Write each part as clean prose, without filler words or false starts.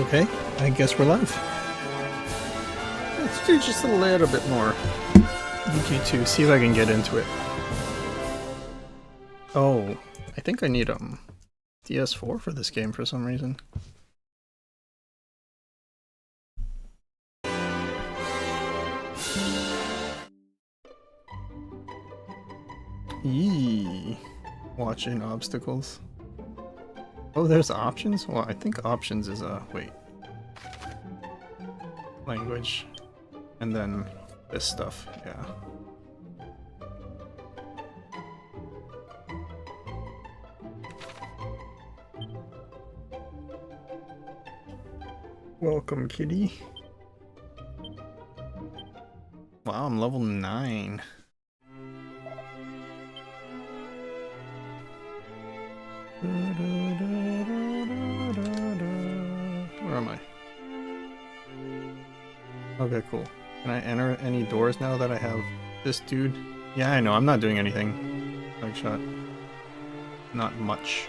Okay, I guess we're live. Let's do just a little bit more HD-2, see if I can get into it. Oh, I think I need DS4 for this game for some reason. Yee, watching obstacles. Oh, there's options? Well, I think options is, wait. Language. And then this stuff, yeah. Welcome, kitty. Wow, I'm level 9. Where am I? Okay, cool. Can I enter any doors now that I have this dude? Yeah, I know, I'm not doing anything. Like shot. Not much.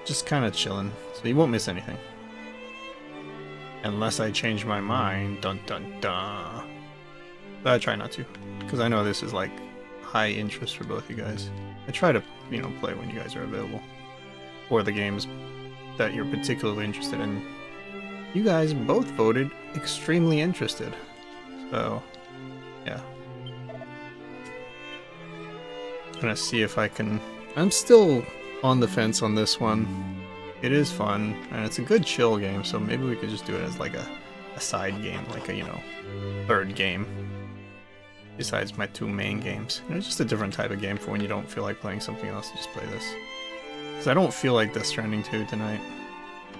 Just kind of chilling, so you won't miss anything. Unless I change my mind. Dun dun dun. But I try not to, because I know this is like high interest for both you guys. I try to, you know, play when you guys are available. Or the games that you're particularly interested in. You guys both voted extremely interested. So, yeah. I'm gonna see if I can... I'm still on the fence on this one. It is fun, and it's a good chill game, so maybe we could just do it as like a side game, like a, you know, third game. Besides my two main games. You know, just a different type of game for when you don't feel like playing something else, just play this. Because I don't feel like Death Stranding 2 tonight.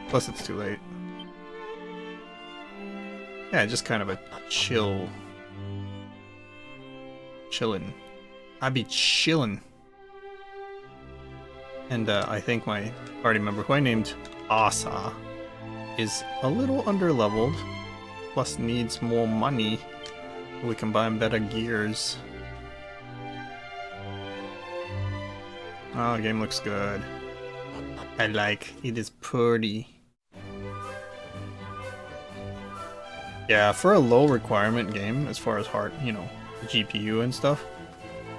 Plus it's too late. Yeah, just kind of a chillin'. I be chillin'. And I think my party member, who I named Asa, is a little underleveled. Plus needs more money. We can buy him better gears. Oh, the game looks good. I like it. Is pretty. Yeah, for a low requirement game, as far as hard, you know, GPU and stuff,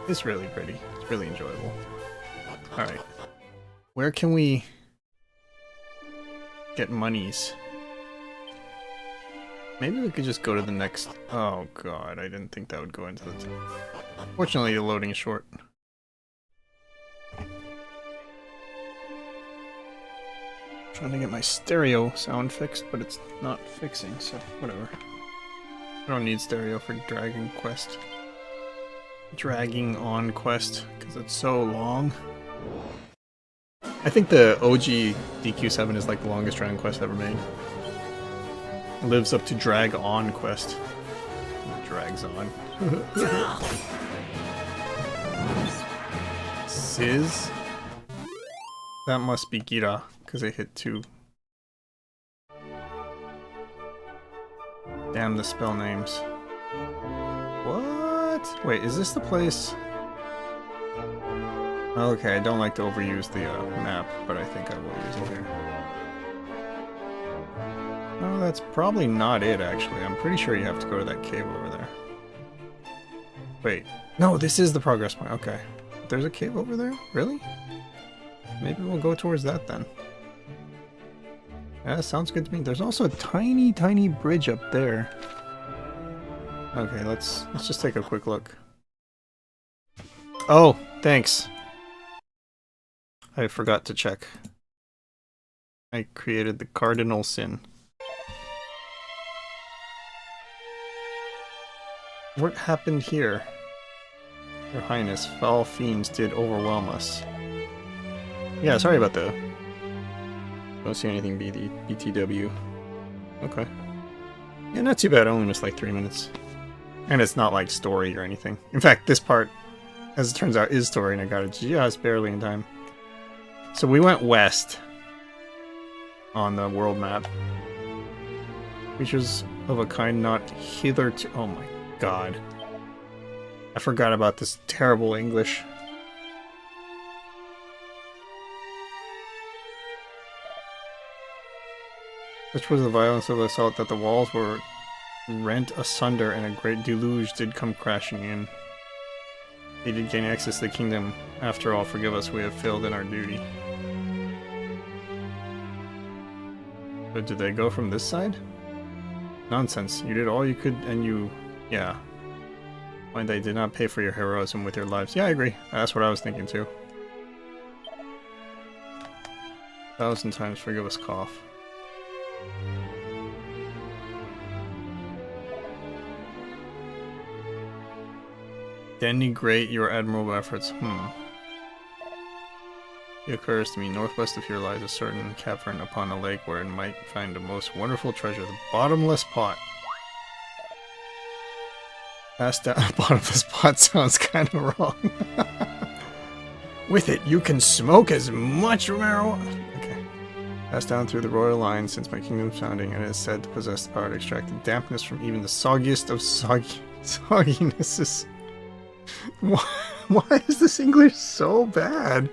it's really pretty. It's really enjoyable. Alright. Where can we get monies? Maybe we could just go to the next... Oh god, I didn't think that would go into the... Fortunately, the loading is short. Trying to get my stereo sound fixed, but it's not fixing, so whatever. I don't need stereo for Dragon Quest. Dragging on Quest, because it's so long. I think the OG DQ7 is like the longest Dragon Quest ever made. It lives up to Drag On Quest. It drags on. Sizz? That must be Gira, because I hit 2. Damn the spell names. What? Wait, is this the place? Okay, I don't like to overuse the map, but I think I will use it here. No, that's probably not it, actually. I'm pretty sure you have to go to that cave over there. Wait. No, this is the progress point. Okay. There's a cave over there? Really? Maybe we'll go towards that then. Yeah, sounds good to me. There's also a tiny, tiny bridge up there. Okay, let's just take a quick look. Oh, thanks. I forgot to check. I created the cardinal sin. What happened here? Your Highness, foul fiends did overwhelm us. Yeah, sorry about the... Don't see anything BTW. Okay. Yeah, not too bad. I only missed like 3 minutes. And it's not like story or anything. In fact, this part, as it turns out, is story, and I got it just barely in time. So we went west on the world map. Creatures of a kind not hitherto... Oh my god. I forgot about this terrible English. Such was the violence of the assault that the walls were rent asunder and a great deluge did come crashing in. They did gain access to the kingdom. After all, forgive us, we have failed in our duty. But did they go from this side? Nonsense. You did all you could and you... yeah. When they did not pay for your heroism with your lives. Yeah, I agree. That's what I was thinking too. 1,000 times forgive us, cough. Denigrate your admirable efforts. It occurs to me, northwest of here lies a certain cavern upon a lake where it might find a most wonderful treasure, the bottomless pot. Pass down. Bottomless pot sounds kind of wrong. With it, you can smoke as much marijuana. Okay. Passed down through the royal line since my kingdom's founding, and it is said to possess the power to extract the dampness from even the soggiest of sogginesses. Why is this English so bad?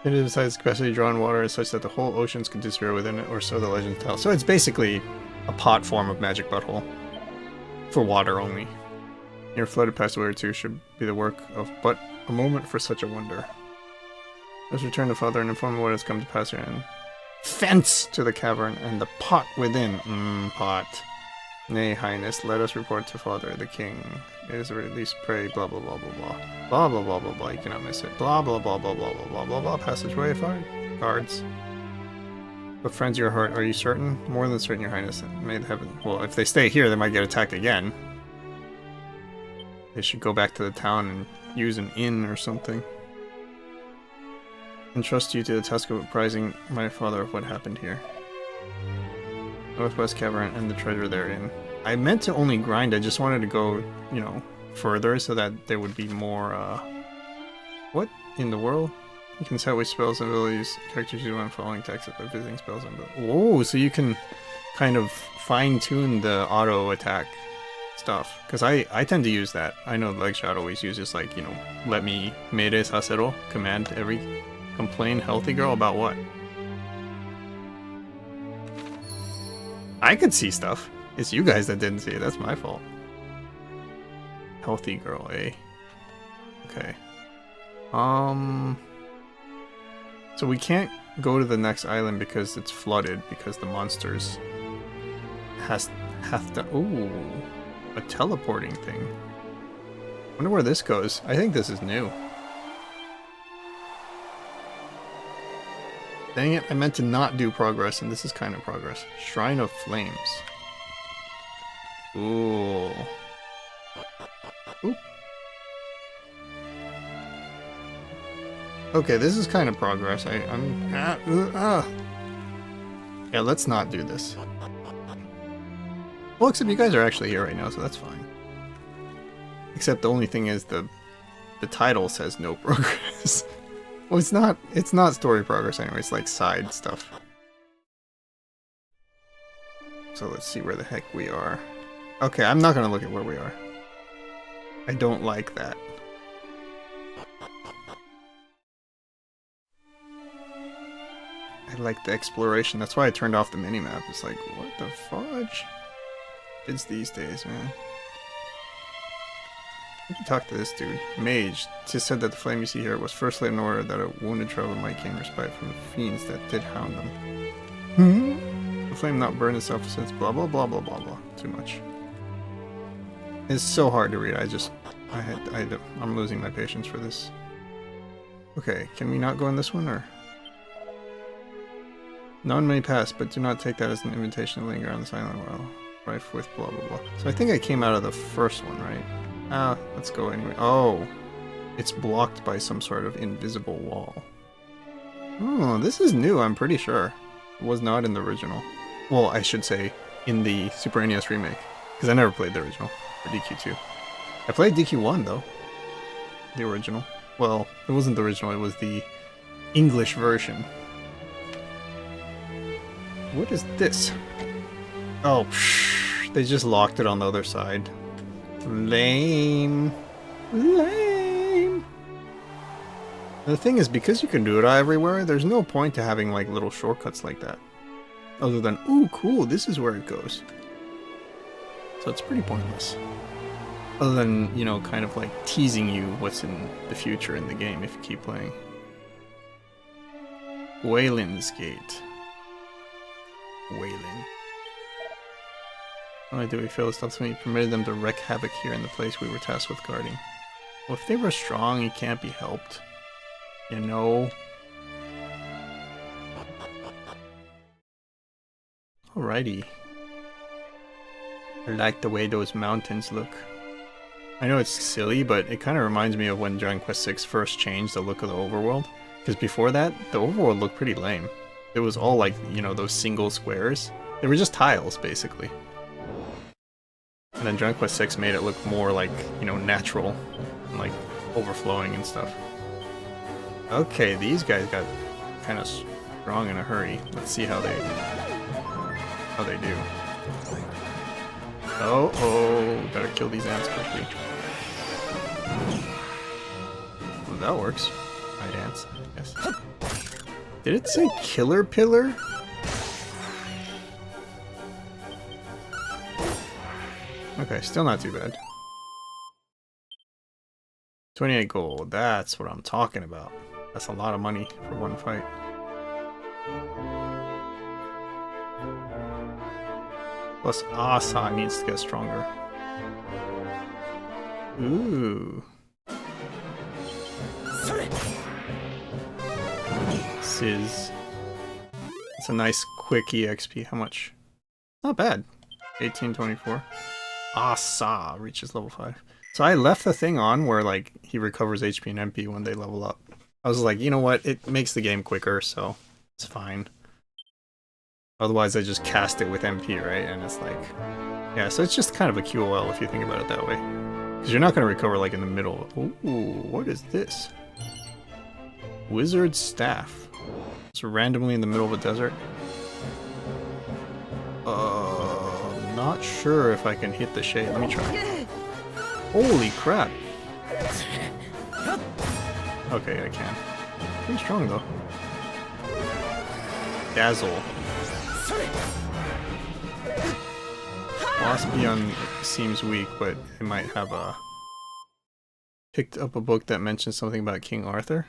It is besides capacity drawn water is such that the whole oceans can disappear within it, or so the legends tell. So it's basically a pot form of magic butthole. For water only. Your flooded passageway or two should be the work of but a moment for such a wonder. Let's return to father and inform him what has come to pass here and fence to the cavern and the pot within. Pot. Nay, highness, let us report to father, the king. It is at least pray, blah blah blah blah blah. Blah blah blah blah blah, you cannot miss it. Blah blah blah blah blah blah blah blah blah. Passageway fire. Guards. But friends of your heart, are you certain? More than certain, your highness. May the heaven... well, if they stay here, they might get attacked again. They should go back to the town and use an inn or something. Entrust you to the task of apprising my father of what happened here. Northwest Cavern and the treasure therein. I meant to only grind, I just wanted to go, you know, further so that there would be more, what in the world? You can set which spells and abilities characters do when following text by visiting spells and abilities. Whoa, so you can kind of fine-tune the auto-attack stuff. Because I tend to use that. I know Legshot always uses, like, you know, let me meres hacero, command every complain healthy girl about what? I could see stuff. It's you guys that didn't see it, that's my fault. Healthy girl, eh? Okay. So we can't go to the next island because it's flooded, because the monsters have to... ooh, a teleporting thing. Wonder where this goes. I think this is new. Dang it, I meant to not do progress, and this is kind of progress. Shrine of Flames. Ooh. Oop. Okay, this is kind of progress. Yeah, let's not do this. Well, except you guys are actually here right now, so that's fine. Except the only thing is the title says no progress. Well, it's not story progress anyway, it's like side stuff. So let's see where the heck we are. Okay, I'm not gonna look at where we are. I don't like that. I like the exploration. That's why I turned off the minimap. It's like, what the fudge? Kids these days, man. I can talk to this dude. Mage. Tis said that the flame you see here was first laid in order that a wounded traveler might gain respite from the fiends that did hound them. The flame not burn itself since blah blah blah blah blah blah. Too much. It's so hard to read. I'm losing my patience for this. Okay, can we not go in this one, or? None may pass, but do not take that as an invitation to linger on this island while rife with blah blah blah. So I think I came out of the first one, right? Let's go anyway. Oh, it's blocked by some sort of invisible wall. Oh, this is new, I'm pretty sure. It was not in the original. Well, I should say, in the Super NES remake. Because I never played the original, or DQ2. I played DQ1, though. The original. Well, it wasn't the original, it was the English version. What is this? Oh, psh, they just locked it on the other side. Lame. Lame. The thing is, because you can do it everywhere, there's no point to having like little shortcuts like that. Other than, ooh, cool, this is where it goes. So it's pretty pointless. Other than, you know, kind of like teasing you what's in the future in the game if you keep playing. Wayland's Gate. Wayland. Not only did we fail to stop something, we permitted them to wreak havoc here in the place we were tasked with guarding. Well, if they were strong, it can't be helped. You know? Alrighty. I like the way those mountains look. I know it's silly, but it kind of reminds me of when Dragon Quest VI first changed the look of the overworld. Because before that, the overworld looked pretty lame. It was all like, you know, those single squares. They were just tiles, basically. And then Dragon Quest VI made it look more like, you know, natural. And like, overflowing and stuff. Okay, these guys got kind of strong in a hurry. Let's see how they do. Oh, gotta kill these ants quickly. Well, that works. Night ants, yes. Did it say killer pillar? Okay, still not too bad. 28 gold, that's what I'm talking about. That's a lot of money for one fight. Plus Asa needs to get stronger. Ooh. Sizz. It's a nice quick EXP. How much? Not bad. 1824. Asa reaches level 5. So I left the thing on where like he recovers HP and MP when they level up. I was like, you know what? It makes the game quicker, so it's fine. Otherwise, I just cast it with MP, right? And it's like, yeah, so it's just kind of a QOL if you think about it that way. Because you're not going to recover like in the middle. Ooh, what is this? Wizard Staff. It's randomly in the middle of a desert. Not sure if I can hit the shade. Let me try. Holy crap. Okay, I can. Pretty strong though. Dazzle. Waspion seems weak, but it might have picked up a book that mentions something about King Arthur.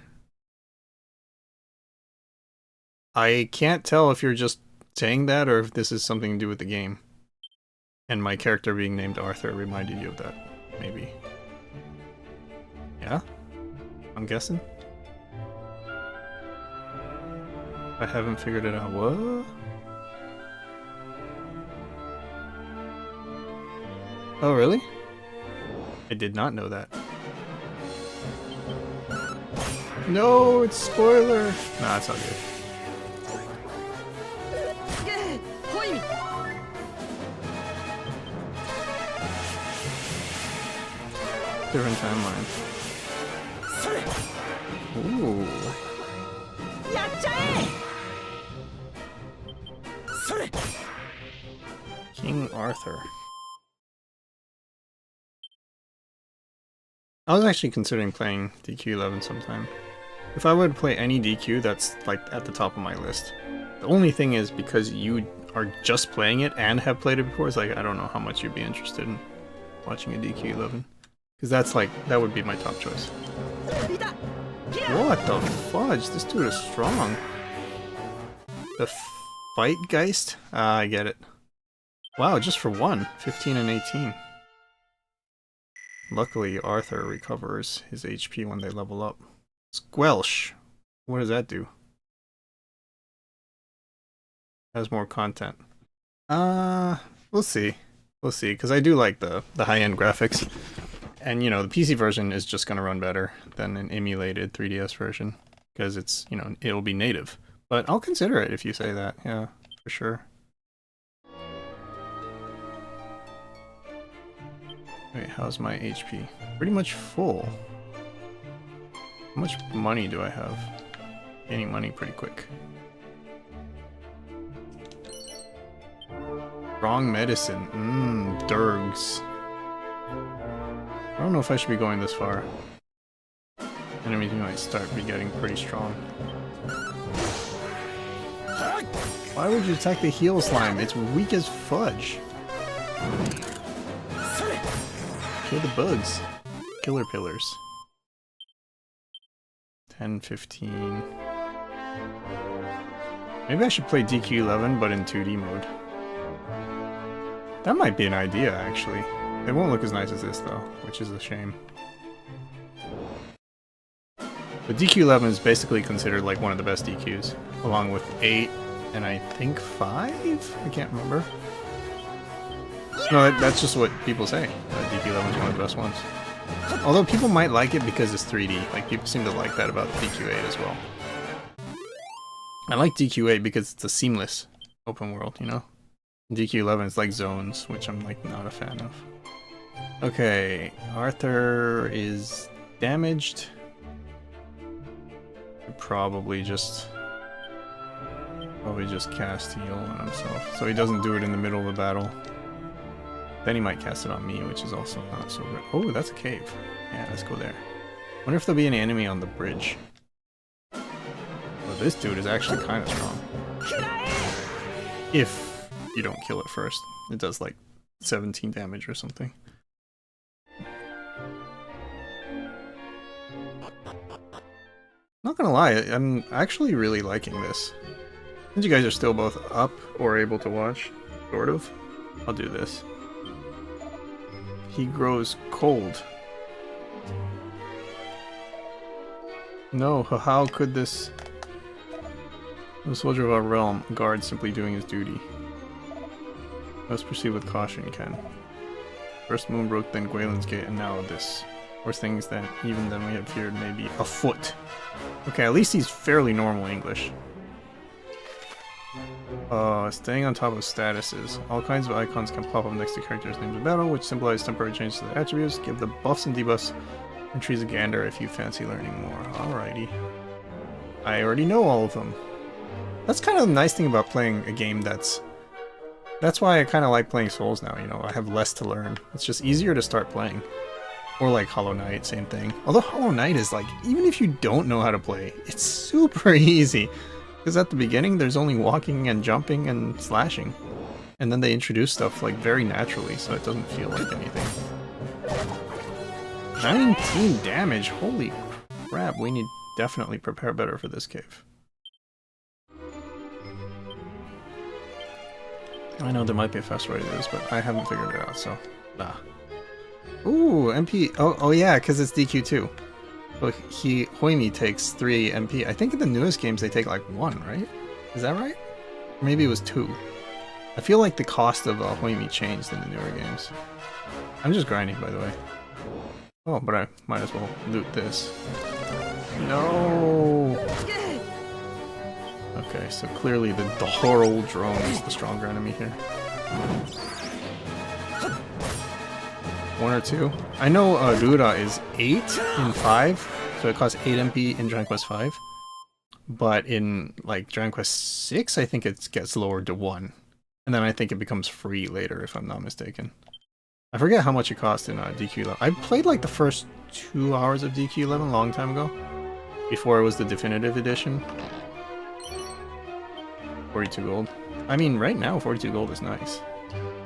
I can't tell if you're just saying that or if this is something to do with the game. And my character being named Arthur reminded you of that, maybe. Yeah? I'm guessing? I haven't figured it out. What? Oh, really? I did not know that. No, it's spoiler! Nah, it's all good. Different timeline. Ooh. King Arthur. I was actually considering playing DQ11 sometime. If I would play any DQ, that's like at the top of my list. The only thing is because you are just playing it and have played it before, it's like I don't know how much you'd be interested in watching a DQ11. Because that's like, that would be my top choice. What the fudge? This dude is strong. The Fight Geist? Ah, I get it. Wow, just for one. 15 and 18. Luckily, Arthur recovers his HP when they level up. Squelch. What does that do? Has more content. We'll see. We'll see, because I do like the high-end graphics. And, you know, the PC version is just going to run better than an emulated 3DS version. Because it's, you know, it'll be native. But I'll consider it if you say that. Yeah, for sure. Wait, how's my HP? Pretty much full. How much money do I have? Gaining money pretty quick. Wrong medicine. Durgs. I don't know if I should be going this far. Enemies might start be getting pretty strong. Why would you attack the heal slime? It's weak as fudge. Kill the bugs. Killer pillars. 10, 15. Maybe I should play DQ11 but in 2D mode. That might be an idea, actually. It won't look as nice as this though, which is a shame. But DQ11 is basically considered like one of the best DQs, along with 8 and I think 5? I can't remember. No, that's just what people say. DQ11 is one of the best ones. Although people might like it because it's 3D. Like, people seem to like that about DQ8 as well. I like DQ8 because it's a seamless open world, you know? DQ11 is like zones, which I'm like not a fan of. Okay, Arthur is damaged. Probably just cast heal on himself, so he doesn't do it in the middle of the battle. Then he might cast it on me, which is also not so good. Oh, that's a cave. Yeah, let's go there. Wonder if there'll be an enemy on the bridge. Well, this dude is actually kind of strong. If you don't kill it first. It does like 17 damage or something. Not gonna lie, I'm actually really liking this. Since you guys are still both up or able to watch, sort of, I'll do this. He grows cold. No, how could this... The soldier of our realm, a guard simply doing his duty. Let's proceed with caution, Ken. First Moonbrook, then Gwaelin's Gate, and now this. Worse things than even than we had feared may be afoot. Okay, at least he's fairly normal English. Staying on top of statuses. All kinds of icons can pop up next to characters' names of battle, which symbolize temporary changes to their attributes. Give the buffs and debuffs and trees a gander if you fancy learning more. Alrighty. I already know all of them. That's kind of the nice thing about playing a game that's why I kind of like playing Souls now, you know, I have less to learn. It's just easier to start playing. Or like Hollow Knight, same thing. Although Hollow Knight is like, even if you don't know how to play, it's super easy. Because at the beginning, there's only walking and jumping and slashing. And then they introduce stuff like very naturally, so it doesn't feel like anything. 19 damage, holy crap, we need to definitely prepare better for this cave. I know there might be a faster way to do this, but I haven't figured it out, so nah. Ooh, MP. Oh yeah, because it's DQ2. Well, Hoimi takes 3 MP. I think in the newest games they take like 1, right? Is that right? Or maybe it was 2. I feel like the cost of Hoimi changed in the newer games. I'm just grinding, by the way. Oh, but I might as well loot this. No! Okay, so clearly the Doral drone is the stronger enemy here. 1 or 2. I know Rura is 8 in 5, so it costs 8 MP in Dragon Quest 5. But in like Dragon Quest 6, I think it gets lowered to 1. And then I think it becomes free later, if I'm not mistaken. I forget how much it cost in DQ11. I played like the first 2 hours of DQ11 a long time ago. Before it was the definitive edition. 42 gold. I mean, right now 42 gold is nice.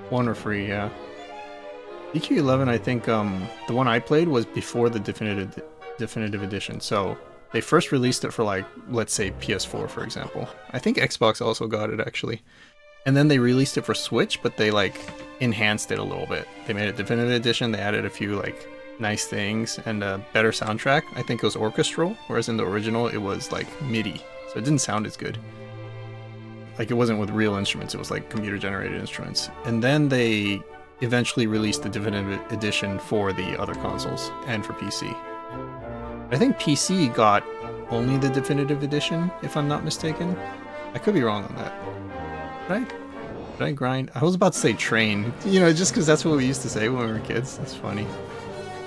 1 or free, yeah. DQ11, I think, the one I played was before the definitive edition, so they first released it for, like, let's say PS4, for example. I think Xbox also got it, actually. And then they released it for Switch, but they, like, enhanced it a little bit. They made it definitive edition, they added a few, like, nice things, and a better soundtrack. I think it was orchestral, whereas in the original it was, like, MIDI, so it didn't sound as good. Like, it wasn't with real instruments, it was, like, computer-generated instruments. And then they eventually released the definitive edition for the other consoles and for PC. I think PC got only the definitive edition, if I'm not mistaken. I could be wrong on that. Did I grind? I was about to say train, you know, just because that's what we used to say when we were kids. That's funny.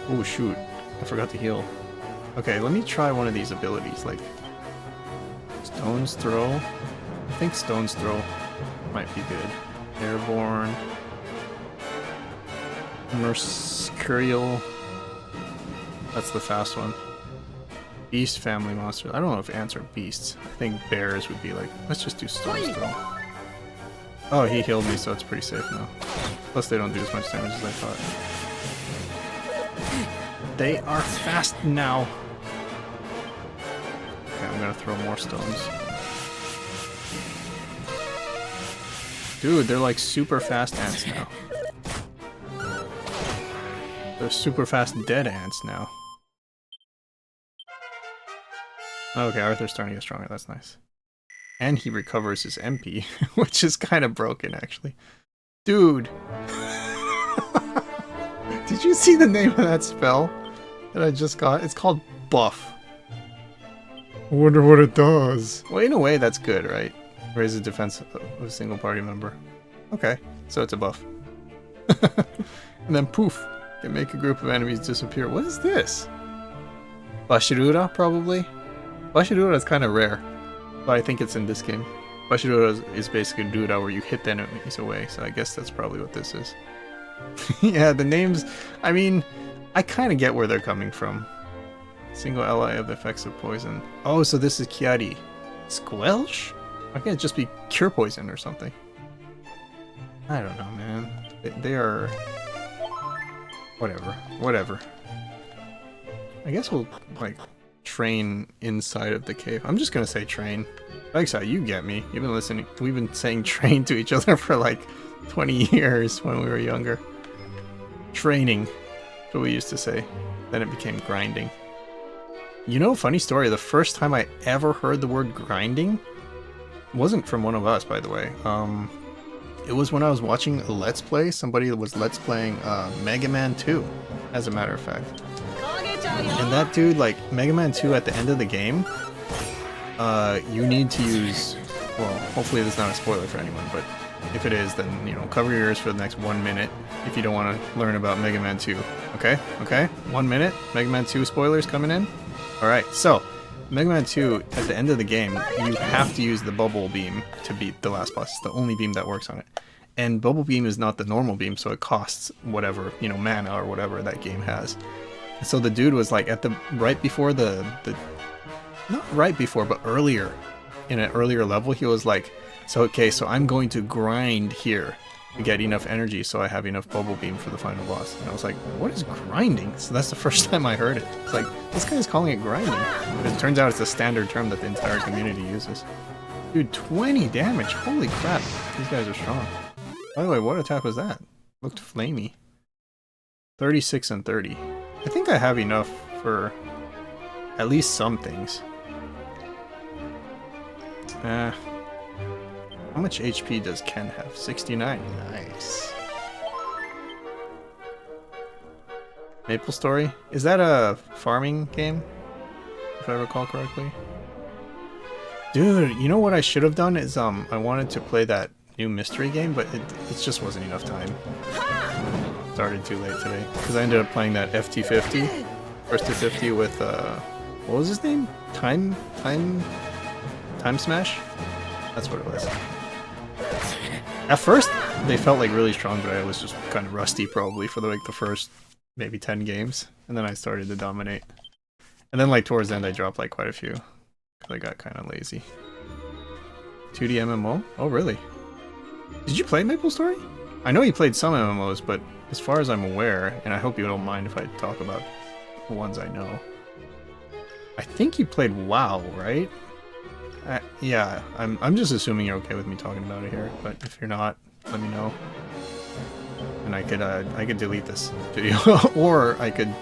Oh shoot, I forgot to heal. Okay, let me try one of these abilities, like Stone's Throw. I think Stone's Throw might be good. Airborne. Mercurial. That's the fast one. Beast family monsters. I don't know if ants are beasts. I think bears would be like, let's just do Storm's Throw. Oh, he healed me, so it's pretty safe now. Plus they don't do as much damage as I thought. They are fast now. Okay, I'm gonna throw more stones. Dude, they're like super fast ants now. They're super fast dead ants now. Okay, Arthur's starting to get stronger, that's nice. And he recovers his MP, which is kind of broken actually. Dude! Did you see the name of that spell that I just got? It's called Buff. I wonder what it does. Well, in a way that's good, right? Raises defense of a single party member. Okay, so it's a buff. And then poof, can make a group of enemies disappear. What is this? Bashirura, probably? Bashirura is kind of rare, but I think it's in this game. Bashirura is basically a Duda where you hit the enemies away, so I guess that's probably what this is. Yeah, the names, I mean, I kind of get where they're coming from. Single ally of the effects of poison. Oh, so this is Kiari. Squelch? Why can't it just be cure poison or something? I don't know, man. They are... Whatever. I guess we'll, like, train inside of the cave. I'm just gonna say train. Alexa, you get me. You've been listening. We've been saying train to each other for like 20 years when we were younger. Training. That's what we used to say. Then it became grinding. You know, funny story, the first time I ever heard the word grinding wasn't from one of us, by the way. It was when I was watching a Let's Play. Somebody was Let's Playing Mega Man 2, as a matter of fact. And that dude, like, Mega Man 2 at the end of the game, you need to use... Well, hopefully this is not a spoiler for anyone, but if it is, then, you know, cover your ears for the next 1 minute if you don't want to learn about Mega Man 2. Okay? Okay? 1 minute? Mega Man 2 spoilers coming in? Alright, so... Mega Man 2, at the end of the game, you have to use the bubble beam to beat the last boss. It's the only beam that works on it. And bubble beam is not the normal beam, so it costs whatever, you know, mana or whatever that game has. And so the dude was like, at the right before not right before, but earlier, in an earlier level, he was like, so okay, so I'm going to grind here to get enough energy so I have enough bubble beam for the final boss. And I was like, what is grinding? So that's the first time I heard it. It's like, this guy's calling it grinding. But it turns out it's a standard term that the entire community uses. Dude, 20 damage. Holy crap. These guys are strong. By the way, what attack was that? Looked flamey. 36 and 30. I think I have enough for at least some things. How much HP does Ken have? 69. Nice. Maple Story? Is that a farming game? If I recall correctly. Dude, you know what I should have done is I wanted to play that new mystery game, but it just wasn't enough time. Started too late today. Because I ended up playing that FT50. First to 50 with what was his name? Time Smash? That's what it was. At first, they felt like really strong, but I was just kind of rusty probably for the first maybe 10 games, and then I started to dominate. And then like towards the end, I dropped like quite a few because I got kind of lazy. 2D MMO? Oh really? Did you play Maple Story? I know you played some MMOs, but as far as I'm aware, and I hope you don't mind if I talk about the ones I know, I think you played WoW, right? Yeah, I'm just assuming you're okay with me talking about it here, but if you're not, let me know. And I could delete this video, or I could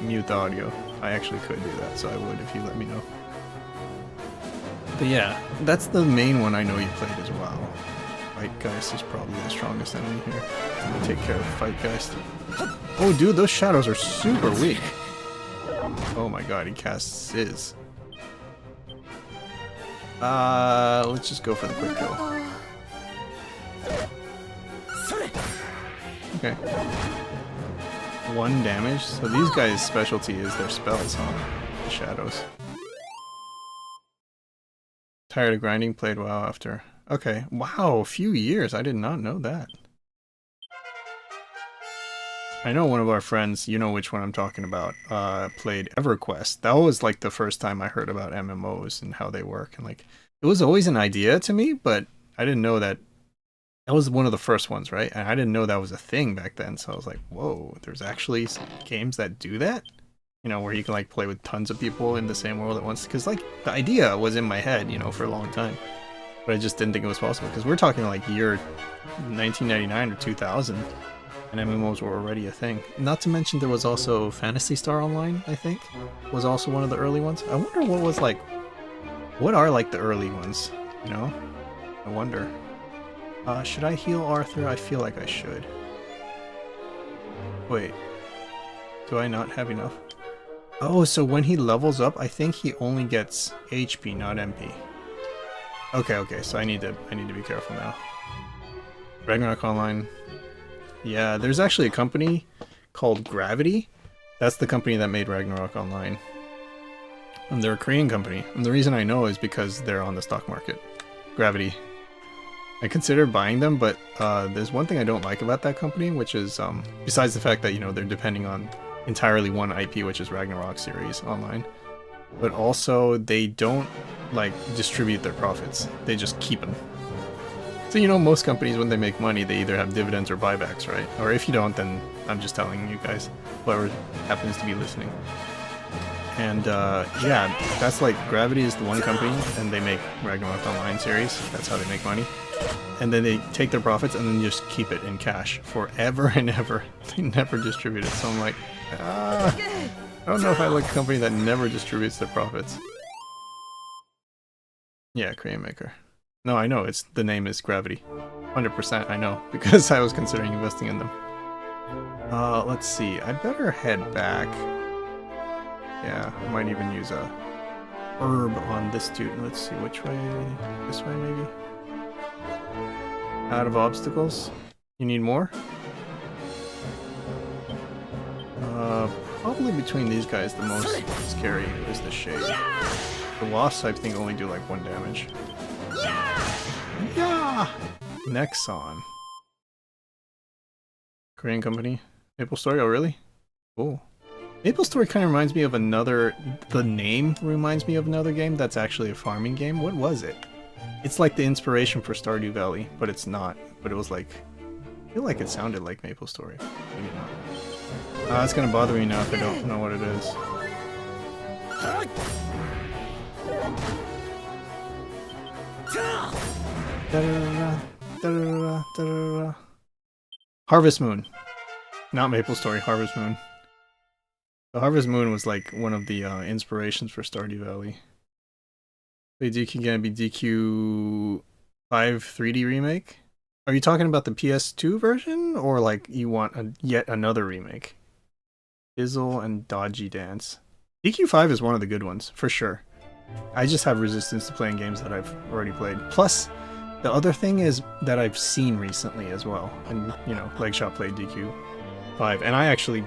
mute the audio. I actually could do that, so I would if you let me know. But yeah, that's the main one I know you played as well. Fightgeist is probably the strongest enemy here. Take care of Fightgeist. Oh dude, those shadows are super weak. Oh my god, he casts Sizz. Let's just go for the quick kill. Okay. 1 damage. So these guys' specialty is their spells, huh? The shadows. Tired of grinding, played WoW after. Okay. Wow, a few years. I did not know that. I know one of our friends, you know which one I'm talking about, played EverQuest. That was like the first time I heard about MMOs and how they work. And like, it was always an idea to me, but I didn't know that that was one of the first ones, right? And I didn't know that was a thing back then. So I was like, whoa, there's actually games that do that? You know, where you can like play with tons of people in the same world at once. Because like the idea was in my head, you know, for a long time. But I just didn't think it was possible. Because we're talking like year 1999 or 2000. And MMOs were already a thing. Not to mention there was also Phantasy Star Online, I think, was also one of the early ones. I wonder what was like, what are like the early ones, you know? I wonder. Should I heal Arthur? I feel like I should. Wait. Do I not have enough? Oh, so when he levels up, I think he only gets HP, not MP. Okay, so I need to be careful now. Ragnarok Online. Yeah, there's actually a company called Gravity. That's the company that made Ragnarok Online. And they're a Korean company. And the reason I know is because they're on the stock market. Gravity. I considered buying them, but there's one thing I don't like about that company, which is, besides the fact that, you know, they're depending on entirely one IP, which is Ragnarok series online, but also they don't, like, distribute their profits. They just keep them. So, you know, most companies, when they make money, they either have dividends or buybacks, right? Or if you don't, then I'm just telling you guys, whoever happens to be listening. And, yeah, that's like, Gravity is the one company, and they make Ragnarok Online series. That's how they make money. And then they take their profits and then just keep it in cash forever and ever. They never distribute it. So I'm like, I don't know if I like a company that never distributes their profits. Yeah, Korean maker. No, I know, the name is Gravity. 100% I know, because I was considering investing in them. Let's see, I better head back. Yeah, I might even use a herb on this dude. Let's see, which way? This way, maybe? Out of obstacles? You need more? Probably between these guys, the most scary is the Shade. The Wasps, I think, only do like 1 damage. Yeah! Nexon. Korean company. Maple Story, oh really? Cool. Maple Story kind of reminds me of another... The name reminds me of another game that's actually a farming game. What was it? It's like the inspiration for Stardew Valley, but it's not. But it was like... I feel like it sounded like Maple Story. Maybe not. It's gonna bother me now if I don't know what it is. Harvest Moon. Not Maple Story, Harvest Moon. The Harvest Moon was like one of the inspirations for Stardew Valley. Wait, DQ gonna be DQ5 3D remake? Are you talking about the PS2 version, or like you want yet another remake? Fizzle and Dodgy Dance. DQ5 is one of the good ones, for sure. I just have resistance to playing games that I've already played. Plus, the other thing is that I've seen recently as well. And, you know, Legshot played DQ5, and I actually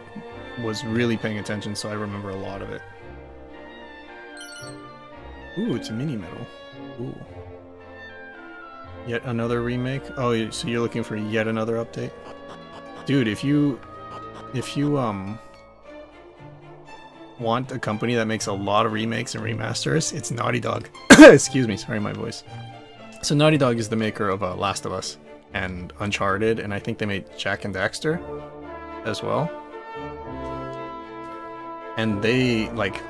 was really paying attention, so I remember a lot of it. Ooh, it's a mini medal. Ooh. Yet another remake? Oh, so you're looking for yet another update? Dude, if you want a company that makes a lot of remakes and remasters, it's Naughty Dog. Excuse me, sorry my voice. So Naughty Dog is the maker of Last of Us and Uncharted, and I think they made Jak and Daxter as well. And they, like,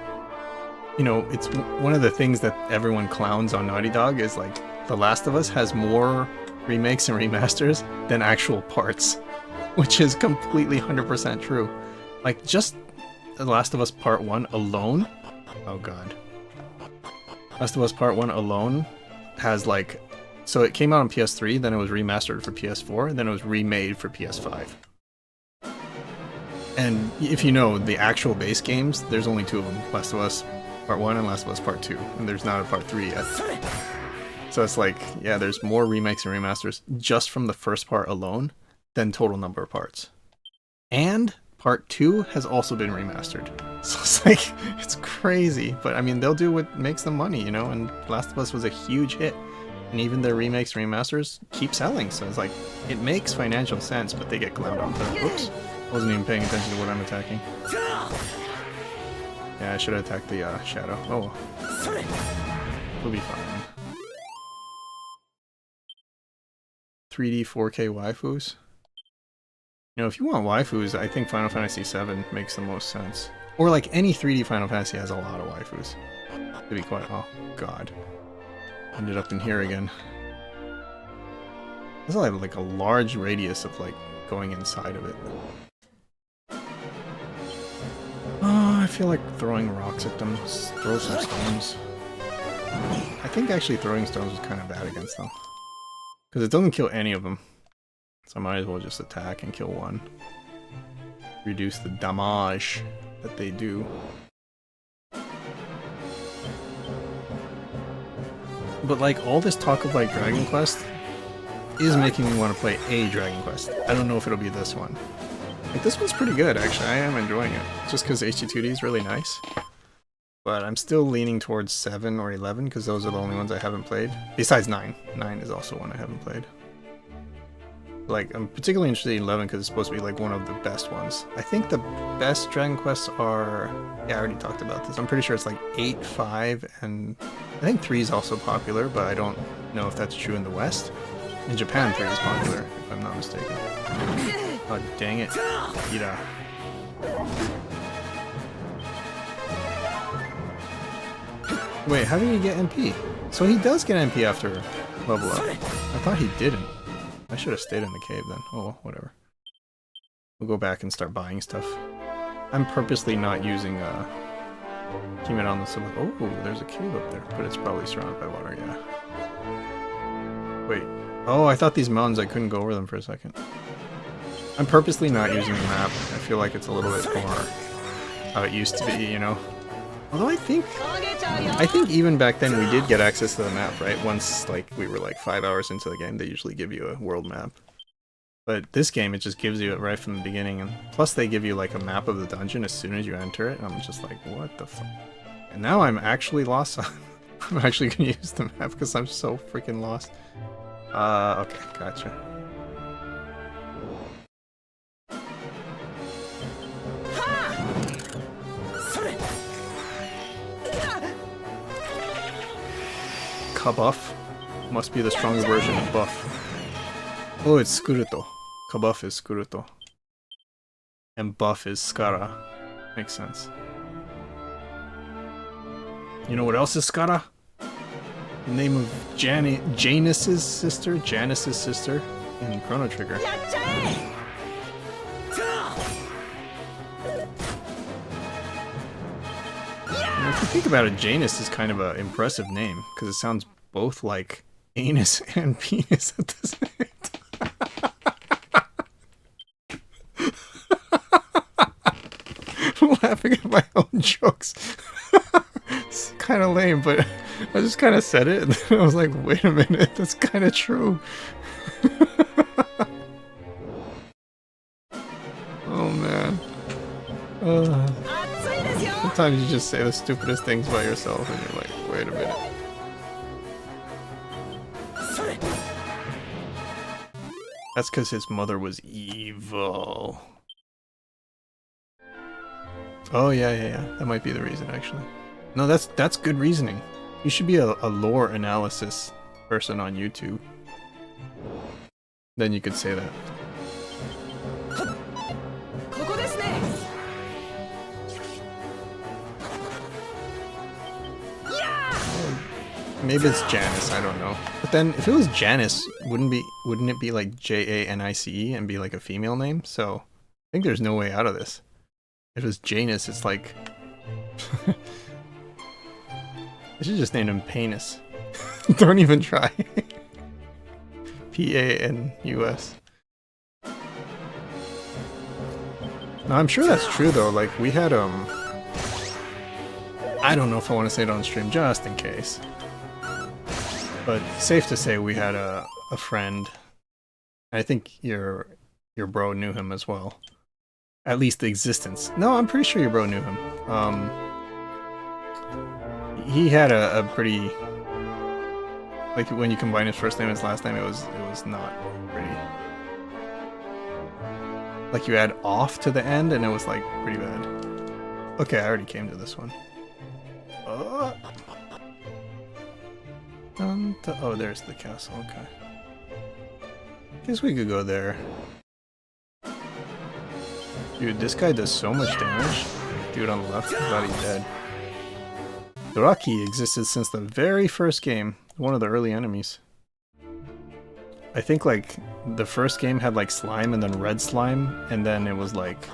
you know, it's one of the things that everyone clowns on Naughty Dog is like, The Last of Us has more remakes and remasters than actual parts, which is completely 100% true. Like, just The Last of Us Part 1 alone, oh god. Last of Us Part 1 alone has like, so it came out on PS3, then it was remastered for PS4, and then it was remade for PS5. And if you know, the actual base games, there's only 2 of them. Last of Us Part 1 and Last of Us Part 2, and there's not a Part 3 yet. So it's like, yeah, there's more remakes and remasters just from the first part alone than total number of parts. And Part 2 has also been remastered. So it's like, it's crazy. But I mean, they'll do what makes them money, you know, and Last of Us was a huge hit. And even their remakes and remasters keep selling. So it's like, it makes financial sense, but they get clowned on for, oops, Wasn't even paying attention to what I'm attacking. Yeah, I should have attacked the shadow. Oh well. We'll be fine. 3D 4K waifus? You know, if you want waifus, I think Final Fantasy VII makes the most sense. Or like any 3D Final Fantasy has a lot of waifus. To be quite... Oh, God. Ended up in here again. There's like a large radius of like going inside of it. Oh, I feel like throwing rocks at them. Throw some stones. I think actually throwing stones is kind of bad against them. Because it doesn't kill any of them. So I might as well just attack and kill one. Reduce the damage that they do. But like all this talk of like Dragon Quest is making me want to play a Dragon Quest. I don't know if it'll be this one. Like this one's pretty good actually, I am enjoying it. Just because HD-2D is really nice. But I'm still leaning towards 7 or 11 because those are the only ones I haven't played. Besides 9. 9 is also one I haven't played. Like, I'm particularly interested in 11 because it's supposed to be like one of the best ones. I think the best Dragon Quests are... Yeah, I already talked about this. I'm pretty sure it's like 8, 5, and... I think 3 is also popular, but I don't know if that's true in the West. In Japan, 3 is popular, if I'm not mistaken. Oh, dang it. Ira. Wait, how did he get MP? So he does get MP after level up. I thought he didn't. I should have stayed in the cave then. Oh, well, whatever. We'll go back and start buying stuff. I'm purposely not using keeping it on the sub. Oh, there's a cave up there, but it's probably surrounded by water, yeah. Wait. Oh, I thought these mountains, I couldn't go over them for a second. I'm purposely not using the map. I feel like it's a little bit more how it used to be, you know? Although I think even back then we did get access to the map, right? Once like we were like 5 hours into the game, they usually give you a world map. But this game, it just gives you it right from the beginning, and plus they give you like a map of the dungeon as soon as you enter it, and I'm just like, what the fuck? And now I'm actually lost. I'm actually gonna use the map because I'm so freaking lost. Okay, gotcha. Kabuff must be the stronger version of buff. Oh, it's Skuruto. Kabuff is Skuruto. And buff is Skara. Makes sense. You know what else is Skara? The name of Janus's sister in Chrono Trigger. If you think about it, Janus is kind of an impressive name, because it sounds both like anus and penis at the same time. I'm laughing at my own jokes. It's kind of lame, but I just kind of said it, and then I was like, wait a minute, that's kind of true. Oh man. Sometimes you just say the stupidest things by yourself and you're like, wait a minute. That's because his mother was evil. Oh yeah. That might be the reason actually. No, that's good reasoning. You should be a lore analysis person on YouTube. Then you could say that. Maybe it's Janice, I don't know. But then, if it was Janice, wouldn't it be like Janice and be like a female name? So, I think there's no way out of this. If it was Janus, it's like... I should just name him Penis. Don't even try. P-A-N-U-S. No, I'm sure that's true though, like we had, I don't know if I want to say it on stream, just in case. But safe to say we had a friend. I think your bro knew him as well. At least the existence. No, I'm pretty sure your bro knew him. He had a pretty... Like when you combine his first name and his last name, it was not pretty. Like you add off to the end and it was like pretty bad. Okay, I already came to this one. Oh, there's the castle, okay. Guess we could go there. Dude, this guy does so much damage. Dude on the left is about he's dead. Doraki existed since the very first game. One of the early enemies. I think like the first game had like slime and then red slime, and then it was like...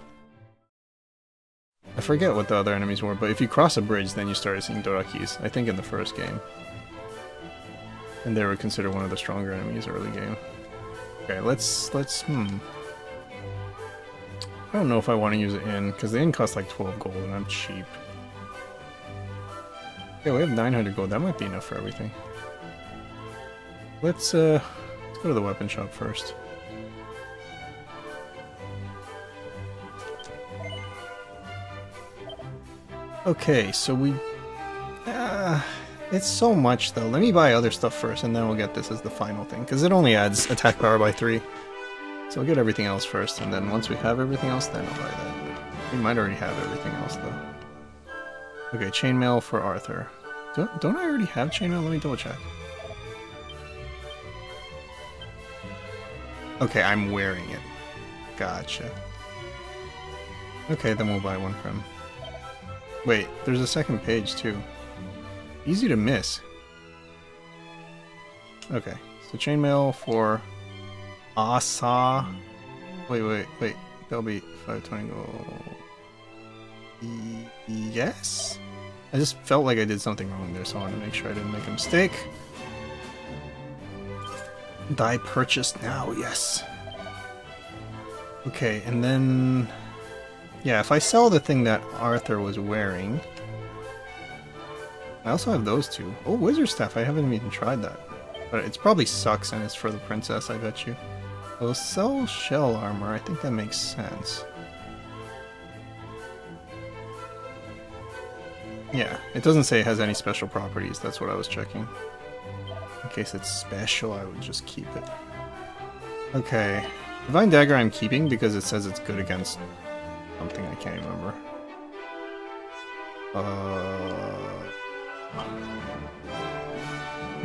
I forget what the other enemies were, but if you cross a bridge then you started seeing Dorakis, I think in the first game. And they were considered one of the stronger enemies early game. Okay, let's I don't know if I want to use an inn, because the inn costs like 12 gold and I'm cheap. Okay, we have 900 gold, that might be enough for everything. Let's go to the weapon shop first. Okay, so we... it's so much though. Let me buy other stuff first and then we'll get this as the final thing, because it only adds attack power by 3. So we'll get everything else first, and then once we have everything else, then I'll buy that. We might already have everything else though. Okay, chainmail for Arthur. Don't I already have chainmail? Let me double check. Okay, I'm wearing it. Gotcha. Okay, then we'll buy one for him. Wait, there's a second page too. Easy to miss. Okay, so chainmail for Asa. Wait. That'll be 520 gold. Yes? I just felt like I did something wrong there, so I wanted to make sure I didn't make a mistake. Die purchased now, yes. Okay, and then... yeah, if I sell the thing that Arthur was wearing... I also have those two. Oh, wizard staff, I haven't even tried that. But it probably sucks and it's for the princess, I bet you. I'll sell shell armor, I think that makes sense. Yeah, it doesn't say it has any special properties, that's what I was checking. In case it's special, I would just keep it. Okay. Divine Dagger I'm keeping because it says it's good against something I can't remember.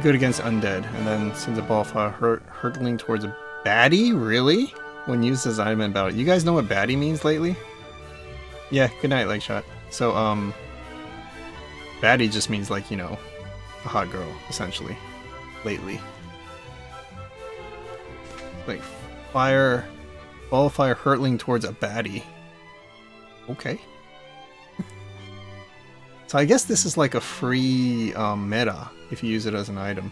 Good against undead, and then sends a ball of hurtling towards a baddie? Really? When used as item in battle. You guys know what baddie means lately? Yeah, good night, Legshot. So, baddie just means like, you know, a hot girl, essentially. Lately. Like, fire... ball of fire hurtling towards a baddie. Okay. So I guess this is like a free meta if you use it as an item.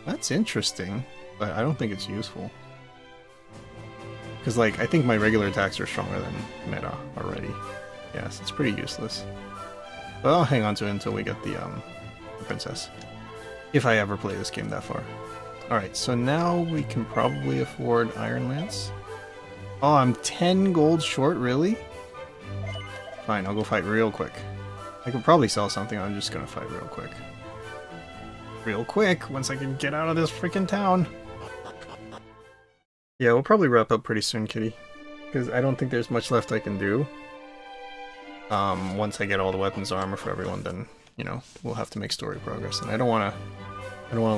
That's interesting, but I don't think it's useful. Because like, I think my regular attacks are stronger than meta already. Yes, it's pretty useless. But I'll hang on to it until we get the princess. If I ever play this game that far. Alright, so now we can probably afford Iron Lance. Oh, I'm 10 gold short, really? Fine, I'll go fight real quick. I could probably sell something, I'm just gonna fight real quick. Real quick, once I can get out of this freaking town. Yeah, we'll probably wrap up pretty soon, kitty. Because I don't think there's much left I can do. Once I get all the weapons and armor for everyone, then, you know, we'll have to make story progress. And I don't wanna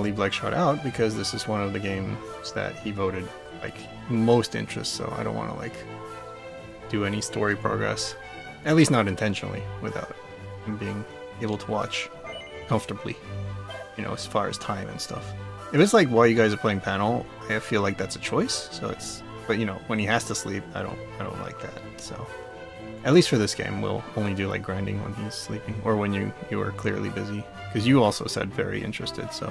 leave Legshot out, because this is one of the games that he voted, like, most interest, so I don't wanna, like, do any story progress. At least not intentionally, without him being able to watch comfortably, you know, as far as time and stuff. If it's like while you guys are playing panel, I feel like that's a choice, so it's... but, you know, when he has to sleep, I don't like that, so... At least for this game, we'll only do, like, grinding when he's sleeping, or when you are clearly busy. Because you also said very interested, so...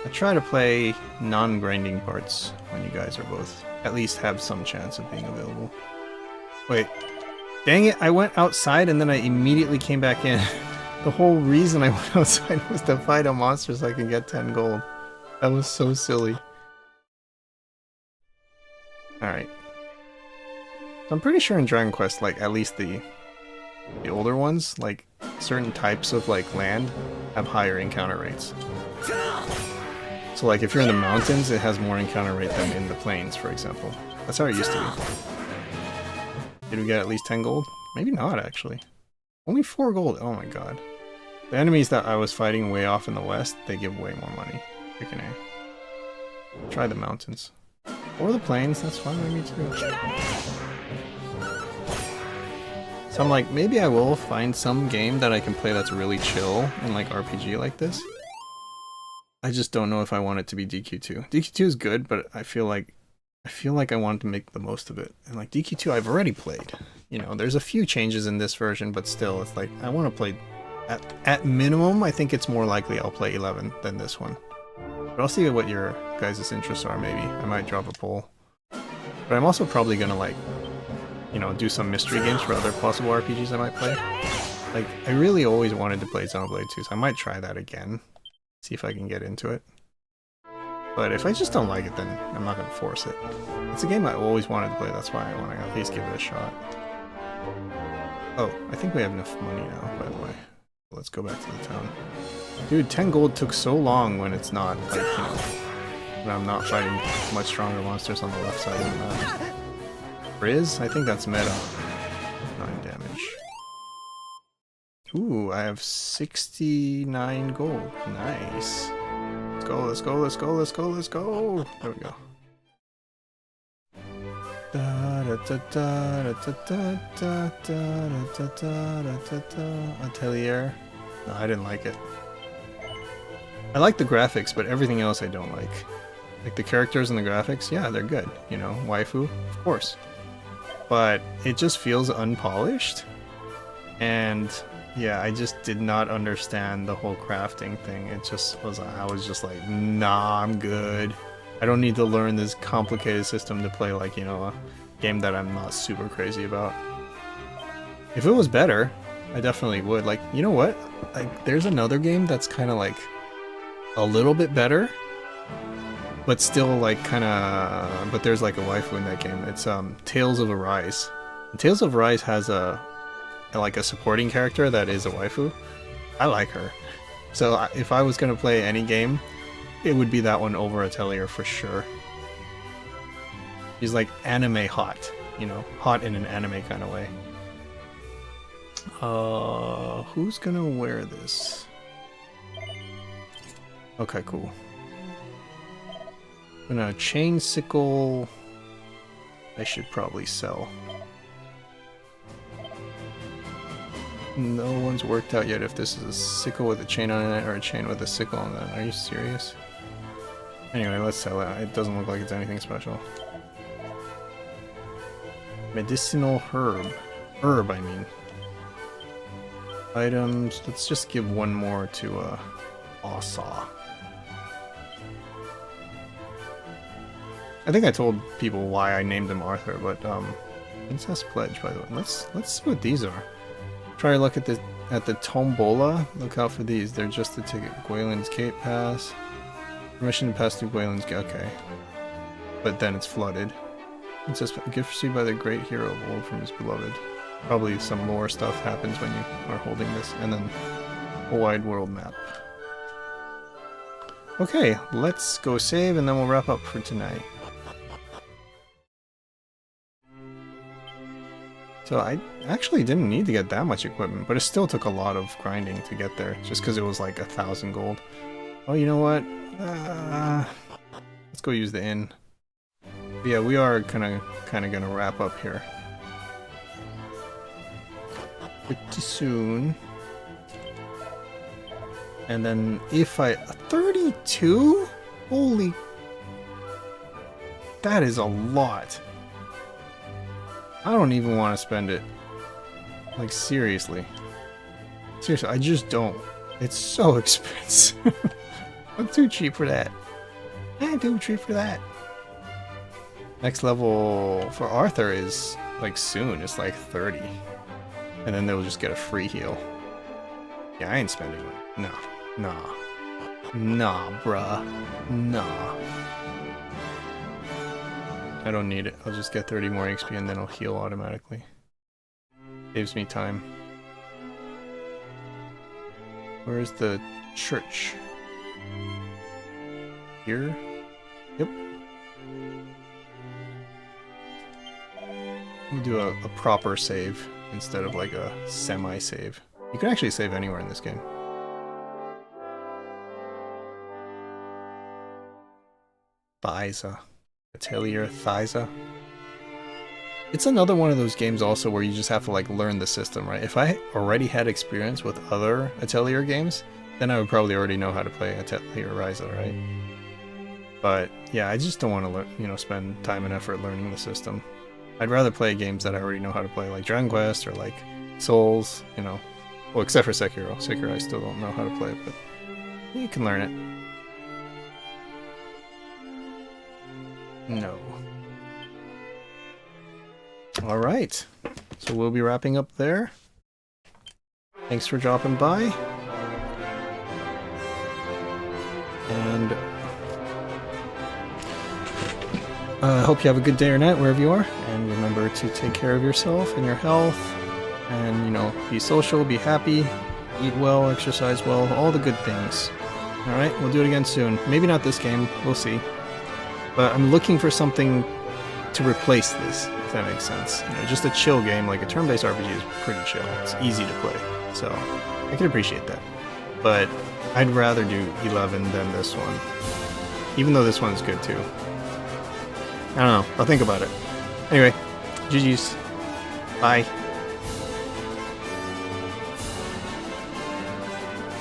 I try to play non-grinding parts when you guys are both... at least have some chance of being available. Wait. Dang it, I went outside and then I immediately came back in. The whole reason I went outside was to fight a monster so I can get 10 gold. That was so silly. Alright. So I'm pretty sure in Dragon Quest, like, at least the older ones, like, certain types of, like, land have higher encounter rates. So, like, if you're in the mountains, it has more encounter rate than in the plains, for example. That's how it used to be. Did we get at least 10 gold? Maybe not, actually. Only 4 gold. Oh my god. The enemies that I was fighting way off in the west, they give way more money. Freaking A. Try the mountains. Or the plains, that's fine with me too. So I'm like, maybe I will find some game that I can play that's really chill and like RPG like this. I just don't know if I want it to be DQ2. DQ2 is good, but I feel like I wanted to make the most of it. And like DQ2 I've already played. You know, there's a few changes in this version, but still it's like I want to play at minimum, I think it's more likely I'll play 11 than this one. But I'll see what your guys' interests are maybe. I might drop a poll. But I'm also probably gonna like, you know, do some mystery games for other possible RPGs I might play. Like, I really always wanted to play Xenoblade 2, so I might try that again. See if I can get into it. But if I just don't like it, then I'm not gonna force it. It's a game I always wanted to play, that's why I want to at least give it a shot. Oh, I think we have enough money now, by the way. Let's go back to the town. Dude, 10 gold took so long when it's not, like, you know, when I'm not fighting much stronger monsters on the left side of the map. Frizz? I think that's meta. 9 damage. Ooh, I have 69 gold. Nice. Let's go, let's go, let's go, let's go, let's go! There we go. Atelier. No, I didn't like it. I like the graphics, but everything else I don't like. Like the characters and the graphics, yeah, they're good. You know, waifu, of course. But it just feels unpolished. And yeah, I just did not understand the whole crafting thing. It just was, I was just like, nah, I'm good. I don't need to learn this complicated system to play like, you know, a game that I'm not super crazy about. If it was better, I definitely would. Like, you know what? Like, there's another game that's kind of like a little bit better, but still like kind of, but there's like a waifu in that game. It's Tales of Arise. And Tales of Arise has a supporting character that is a waifu. I like her. So if I was gonna play any game, it would be that one over Atelier for sure. She's like anime hot, you know, hot in an anime kind of way. Who's gonna wear this? Okay, cool. I'm gonna chain sickle. I should probably sell. No one's worked out yet if this is a sickle with a chain on it or a chain with a sickle on it. Are you serious? Anyway, let's sell it. It doesn't look like it's anything special. Medicinal herb. Herb, I mean. Items. Let's just give one more to Asa. I think I told people why I named him Arthur, but Princess Pledge, by the way. Let's see what these are. Try a look at the Tombola. Look out for these. They're just a ticket. Gwaelin's Gate Pass. Permission to pass through Gwaelin's Gate. Okay. But then it's flooded. It says, gift received by the great hero of old from his beloved. Probably some lore stuff happens when you are holding this. And then a wide world map. Okay, let's go save and then we'll wrap up for tonight. So I actually didn't need to get that much equipment, but it still took a lot of grinding to get there, just because it was like 1,000 gold. Oh, you know what? Let's go use the inn. But yeah, we are kind of gonna wrap up here pretty soon. And then if 32? Holy, that is a lot. I don't even want to spend it. Like, seriously. Seriously, I just don't. It's so expensive. I'm too cheap for that. I'm too cheap for that. Next level for Arthur is, like, soon. It's like 30. And then they'll just get a free heal. Yeah, I ain't spending money. No. Nah. Nah, bruh. Nah. I don't need it. I'll just get 30 more XP and then I'll heal automatically. Saves me time. Where's the church? Here? Yep. we'll do a proper save instead of like a semi-save. You can actually save anywhere in this game. Thysa. Atelier Thysa. It's another one of those games also where you just have to like learn the system, right? If I already had experience with other Atelier games, then I would probably already know how to play Atelier Ryza, right? But yeah, I just don't want to, you know, spend time and effort learning the system. I'd rather play games that I already know how to play, like Dragon Quest or like Souls, you know. Well, except for Sekiro. Sekiro I still don't know how to play, but you can learn it. No. Alright, so we'll be wrapping up there. Thanks for dropping by. And I hope you have a good day or night wherever you are. And remember to take care of yourself and your health. And, you know, be social, be happy, eat well, exercise well, all the good things. Alright, we'll do it again soon. Maybe not this game, we'll see. But I'm looking for something to replace this, if that makes sense. You know, just a chill game, like a turn-based RPG is pretty chill. It's easy to play, so I can appreciate that. But I'd rather do 11 than this one, even though this one's good too. I don't know, I'll think about it. Anyway, GG's. Bye.